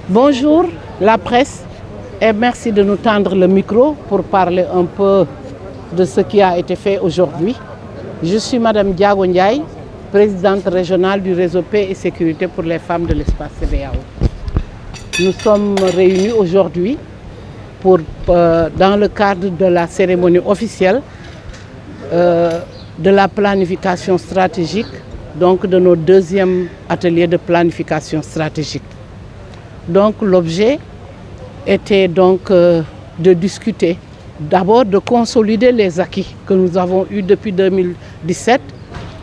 Bonjour la presse et merci de nous tendre le micro pour parler un peu de ce qui a été fait aujourd'hui. Je suis Madame Diago Ndiaye, présidente régionale du réseau Paix et Sécurité pour les femmes de l'espace CEDEAO. Nous sommes réunis aujourd'hui dans le cadre de la cérémonie officielle de la planification stratégique, donc de notre deuxième atelier de planification stratégique. Donc l'objet était donc de discuter, d'abord de consolider les acquis que nous avons eus depuis 2017,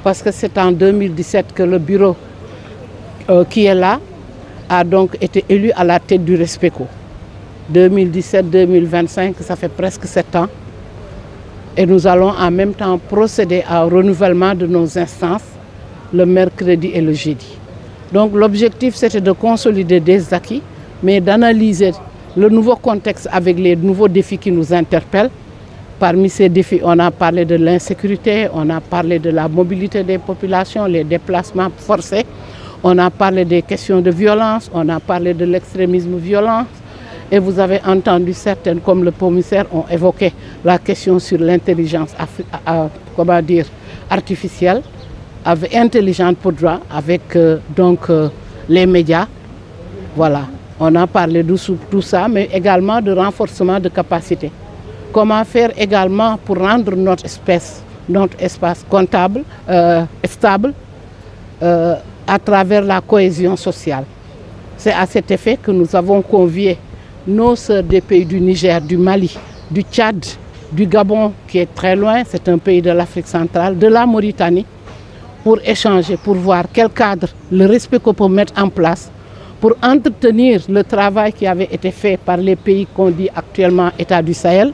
parce que c'est en 2017 que le bureau qui est là a donc été élu à la tête du RESPECO. 2017-2025, ça fait presque 7 ans. Et nous allons en même temps procéder au renouvellement de nos instances le mercredi et le jeudi. Donc l'objectif c'était de consolider des acquis, mais d'analyser le nouveau contexte avec les nouveaux défis qui nous interpellent. Parmi ces défis, on a parlé de l'insécurité, on a parlé de la mobilité des populations, les déplacements forcés, on a parlé des questions de violence, on a parlé de l'extrémisme violent. Et vous avez entendu certaines, comme le commissaire, ont évoqué la question sur l'intelligence artificielle, intelligente pour droit, avec les médias. Voilà, on a parlé de tout ça, mais également de renforcement de capacité. Comment faire également pour rendre notre espace comptable, stable, à travers la cohésion sociale. C'est à cet effet que nous avons convié nos sœurs des pays du Niger, du Mali, du Tchad, du Gabon, qui est très loin, c'est un pays de l'Afrique centrale, de la Mauritanie, pour échanger, pour voir quel cadre le RESPECO peut mettre en place pour entretenir le travail qui avait été fait par les pays qu'on dit actuellement État du Sahel,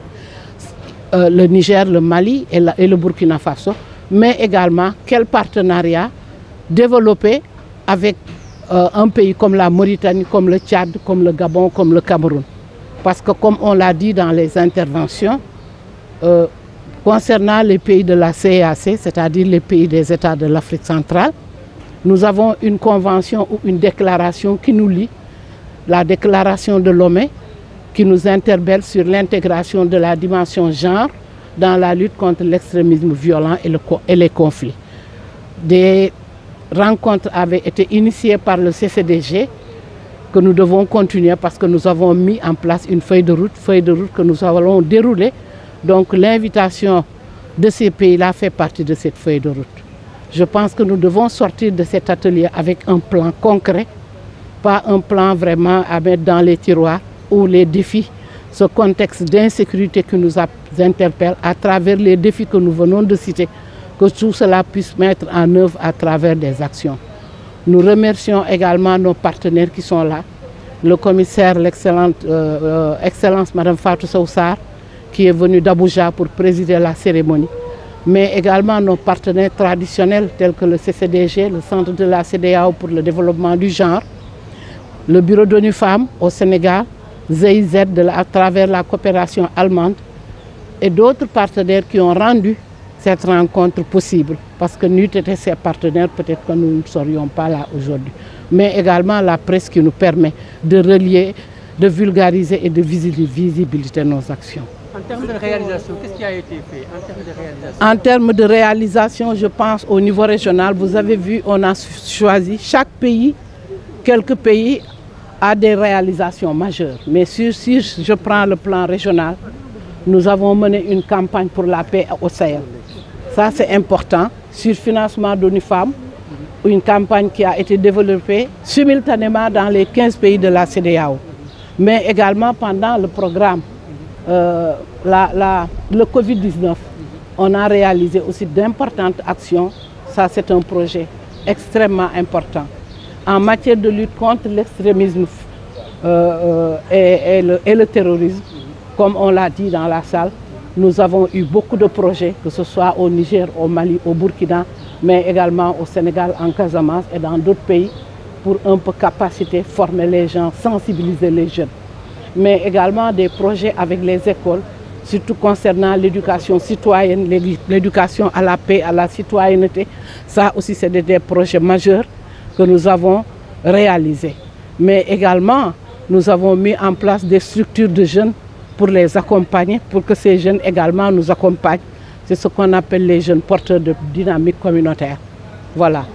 le Niger, le Mali et le Burkina Faso, mais également quel partenariat développer avec un pays comme la Mauritanie, comme le Tchad, comme le Gabon, comme le Cameroun. Parce que comme on l'a dit dans les interventions, concernant les pays de la CEAC, c'est-à-dire les pays des États de l'Afrique centrale, nous avons une convention ou une déclaration qui nous lie, la déclaration de Lomé, qui nous interpelle sur l'intégration de la dimension genre dans la lutte contre l'extrémisme violent et les conflits. Des rencontres avaient été initiées par le CCDG, que nous devons continuer parce que nous avons mis en place une feuille de route que nous allons dérouler. Donc l'invitation de ces pays-là fait partie de cette feuille de route. Je pense que nous devons sortir de cet atelier avec un plan concret, pas un plan vraiment à mettre dans les tiroirs où les défis, ce contexte d'insécurité qui nous interpelle à travers les défis que nous venons de citer, que tout cela puisse mettre en œuvre à travers des actions. Nous remercions également nos partenaires qui sont là, le commissaire, Excellence Madame Fatou Soussar, qui est venue d'Abuja pour présider la cérémonie, mais également nos partenaires traditionnels tels que le CCDG, le Centre de la CEDEAO pour le développement du genre, le Bureau d'ONU Femmes au Sénégal, GIZ à travers la coopération allemande et d'autres partenaires qui ont rendu cette rencontre possible. Parce que n'eût été ces partenaires, peut-être que nous ne serions pas là aujourd'hui. Mais également la presse qui nous permet de relier, de vulgariser et de visibilité nos actions. En termes de réalisation, qu'est-ce qui a été fait en termes de réalisation, je pense au niveau régional, vous avez vu, on a choisi chaque pays, quelques pays a des réalisations majeures. Mais si je prends le plan régional, nous avons mené une campagne pour la paix au Sahel. Ça c'est important. Sur le financement d'ONU Femmes, une campagne qui a été développée simultanément dans les 15 pays de la CEDEAO. Mais également pendant le programme le Covid-19, on a réalisé aussi d'importantes actions. Ça, c'est un projet extrêmement important. En matière de lutte contre l'extrémisme et le terrorisme, comme on l'a dit dans la salle, nous avons eu beaucoup de projets, que ce soit au Niger, au Mali, au Burkina, mais également au Sénégal, en Casamance et dans d'autres pays, pour un peu capaciter, former les gens, sensibiliser les jeunes. Mais également des projets avec les écoles, surtout concernant l'éducation citoyenne, l'éducation à la paix, à la citoyenneté. Ça aussi, c'est des projets majeurs que nous avons réalisés. Mais également, Nous avons mis en place des structures de jeunes pour les accompagner, pour que ces jeunes également nous accompagnent. C'est ce qu'on appelle les jeunes porteurs de dynamique communautaire. Voilà.